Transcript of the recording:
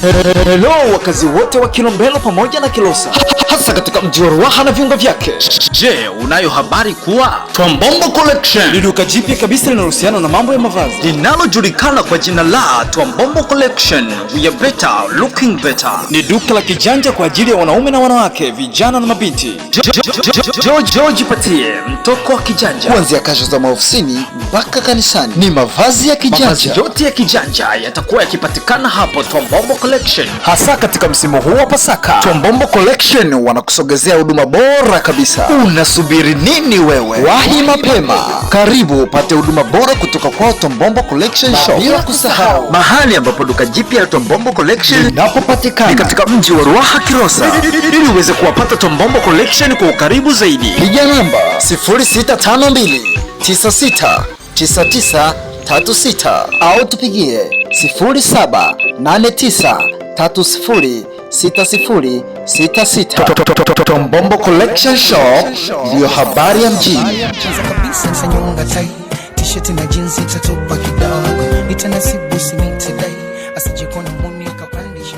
Hello wakazi wote wa Kilombero pamoja na Kilosa, hasa katika mji wa Ruaha na viunga vyake. Je, unayo habari kuwa Twambombo Collection ni duka jipya kabisa linalohusiana na mambo ya mavazi linalojulikana kwa jina la Twambombo Collection. We are better looking better. Ni duka la kijanja kwa ajili ya wanaume na wanawake, vijana na mabinti. Jipatie mtoko wa kijanja kuanzia kasha za maofisini mpaka kanisani. Ni mavazi ya kijanja. Mavazi yote ya kijanja yatakuwa yakipatikana hapo Twambombo Collection, hasa katika msimu huu wa Pasaka. Twambombo Collection wanakusogezea huduma bora kabisa. Unasubiri nini wewe? Wahi mapema. Karibu upate huduma bora kutoka kwa Twambombo Collection Shop. Bila kusahau mahali ambapo duka jipya la Twambombo Collection linapopatikana ni katika mji wa Ruaha Kilosa. Ili uweze kuwapata Twambombo Collection kwa ukaribu zaidi, piga namba 0652969936 au tupigie 0789306066. Twambombo Collection Shop ndio habari ya mjini. T-shirt na jeans itatupa kidogo, itanasibu simi today, asije kuna muni kapandisha.